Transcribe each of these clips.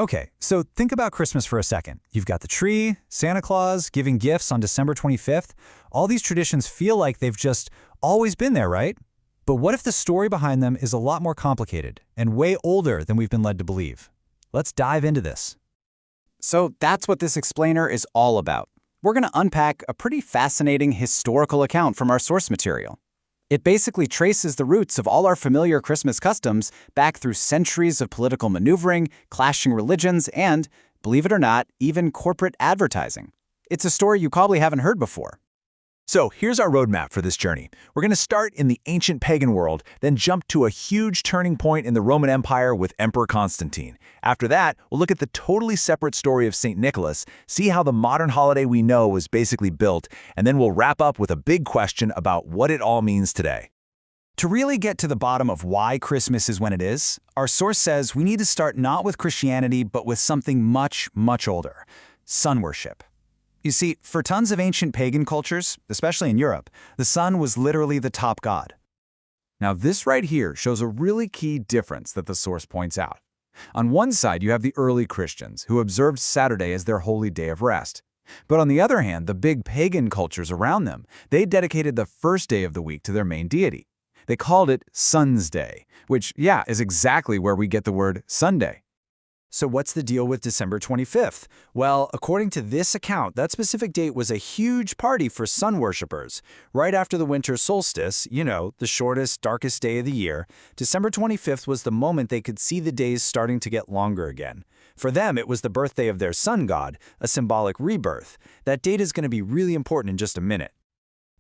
Okay, so think about Christmas for a second. You've got the tree, Santa Claus, giving gifts on December 25th. All these traditions feel like they've just always been there, right? But what if the story behind them is a lot more complicated and way older than we've been led to believe? Let's dive into this. So that's what this explainer is all about. We're going to unpack a pretty fascinating historical account from our source material. It basically traces the roots of all our familiar Christmas customs back through centuries of political maneuvering, clashing religions, and, believe it or not, even corporate advertising. It's a story you probably haven't heard before. So here's our roadmap for this journey. We're going to start in the ancient pagan world, then jump to a huge turning point in the Roman Empire with Emperor Constantine. After that, we'll look at the totally separate story of St. Nicholas, see how the modern holiday we know was basically built, and then we'll wrap up with a big question about what it all means today. To really get to the bottom of why Christmas is when it is, our source says we need to start not with Christianity, but with something much, much older: sun worship. You see, for tons of ancient pagan cultures, especially in Europe, the sun was literally the top god. Now, this right here shows a really key difference that the source points out. On one side, you have the early Christians, who observed Saturday as their holy day of rest. But on the other hand, the big pagan cultures around them, they dedicated the first day of the week to their main deity. They called it Sun's Day, which, yeah, is exactly where we get the word Sunday. So what's the deal with December 25th? Well, according to this account, that specific date was a huge party for sun worshippers. Right after the winter solstice, the shortest, darkest day of the year, December 25th was the moment they could see the days starting to get longer again. For them, it was the birthday of their sun god, a symbolic rebirth. That date is going to be really important in just a minute.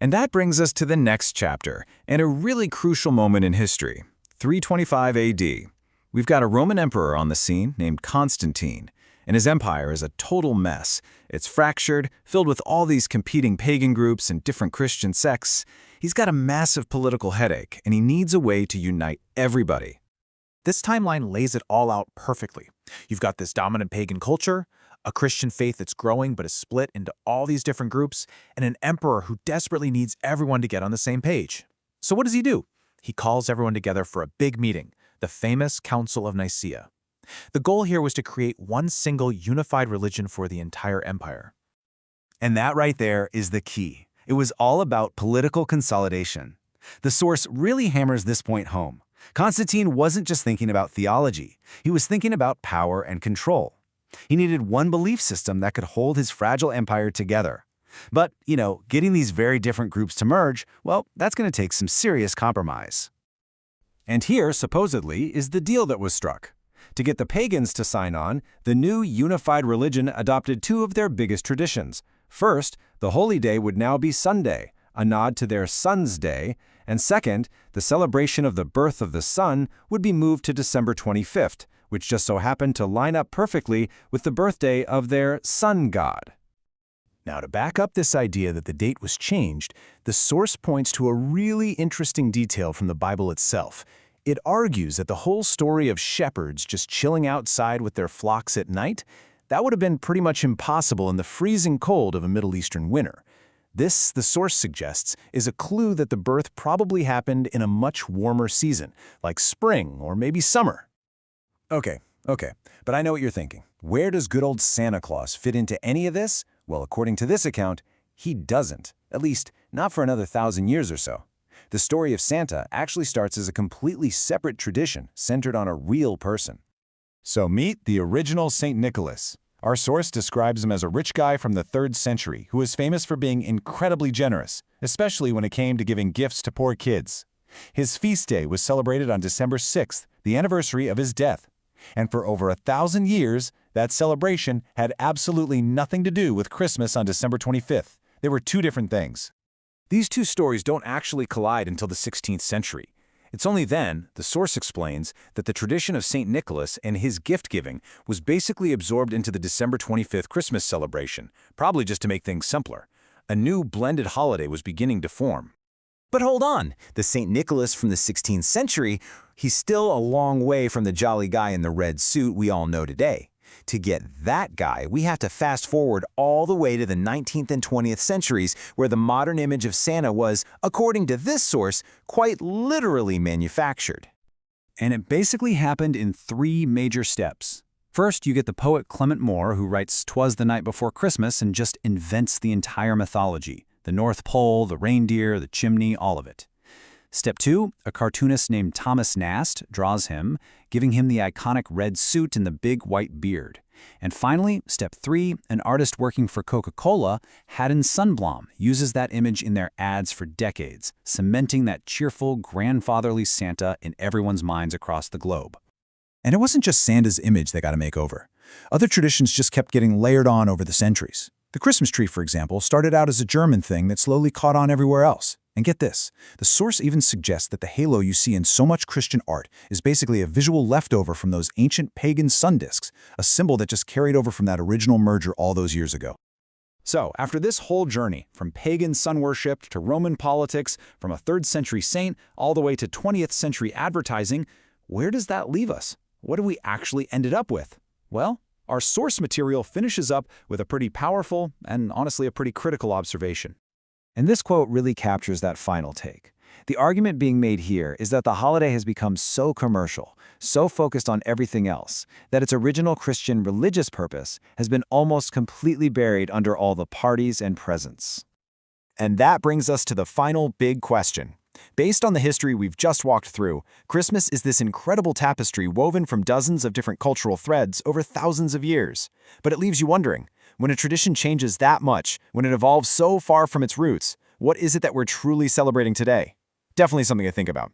And that brings us to the next chapter, and a really crucial moment in history, 325 AD. We've got a Roman emperor on the scene named Constantine, and his empire is a total mess. It's fractured, filled with all these competing pagan groups and different Christian sects. He's got a massive political headache, and he needs a way to unite everybody. This timeline lays it all out perfectly. You've got this dominant pagan culture, a Christian faith that's growing but is split into all these different groups, and an emperor who desperately needs everyone to get on the same page. So what does he do? He calls everyone together for a big meeting, the famous Council of Nicaea. The goal here was to create one single unified religion for the entire empire. And that right there is the key. It was all about political consolidation. The source really hammers this point home. Constantine wasn't just thinking about theology. He was thinking about power and control. He needed one belief system that could hold his fragile empire together. But, getting these very different groups to merge, well, that's going to take some serious compromise. And here, supposedly, is the deal that was struck. To get the pagans to sign on, the new unified religion adopted two of their biggest traditions. First, the holy day would now be Sunday, a nod to their Sun's Day, and second, the celebration of the birth of the sun would be moved to December 25th, which just so happened to line up perfectly with the birthday of their sun god. Now, to back up this idea that the date was changed, the source points to a really interesting detail from the Bible itself. It argues that the whole story of shepherds just chilling outside with their flocks at night, that would have been pretty much impossible in the freezing cold of a Middle Eastern winter. This, the source suggests, is a clue that the birth probably happened in a much warmer season, like spring or maybe summer. Okay, but I know what you're thinking. Where does good old Santa Claus fit into any of this? Well, according to this account, he doesn't, at least not for another 1,000 years or so. The story of Santa actually starts as a completely separate tradition centered on a real person. So meet the original St. Nicholas. Our source describes him as a rich guy from the 3rd century who was famous for being incredibly generous, especially when it came to giving gifts to poor kids. His feast day was celebrated on December 6th, the anniversary of his death. And for over 1,000 years, that celebration had absolutely nothing to do with Christmas on December 25th. They were two different things. These two stories don't actually collide until the 16th century. It's only then, the source explains, that the tradition of St. Nicholas and his gift-giving was basically absorbed into the December 25th Christmas celebration, probably just to make things simpler. A new blended holiday was beginning to form. But hold on, the St. Nicholas from the 16th century, he's still a long way from the jolly guy in the red suit we all know today. To get that guy, we have to fast forward all the way to the 19th and 20th centuries, where the modern image of Santa was, according to this source, quite literally manufactured. And it basically happened in 3 major steps. First, you get the poet Clement Moore, who writes "'Twas the Night Before Christmas" and just invents the entire mythology. The North Pole, the reindeer, the chimney, all of it. Step 2, a cartoonist named Thomas Nast draws him, giving him the iconic red suit and the big white beard. And finally, step 3, an artist working for Coca-Cola, Haddon Sundblom, uses that image in their ads for decades, cementing that cheerful, grandfatherly Santa in everyone's minds across the globe. And it wasn't just Santa's image they got to make over. Other traditions just kept getting layered on over the centuries. The Christmas tree, for example, started out as a German thing that slowly caught on everywhere else. And get this, the source even suggests that the halo you see in so much Christian art is basically a visual leftover from those ancient pagan sun discs, a symbol that just carried over from that original merger all those years ago. So, after this whole journey, from pagan sun worship to Roman politics, from a 3rd century saint all the way to 20th century advertising, where does that leave us? What have we actually ended up with? Well, our source material finishes up with a pretty powerful and honestly a pretty critical observation. And this quote really captures that final take. The argument being made here is that the holiday has become so commercial, so focused on everything else, that its original Christian religious purpose has been almost completely buried under all the parties and presents. And that brings us to the final big question. Based on the history we've just walked through, Christmas is this incredible tapestry woven from dozens of different cultural threads over thousands of years. But it leaves you wondering, when a tradition changes that much, when it evolves so far from its roots, what is it that we're truly celebrating today? Definitely something to think about.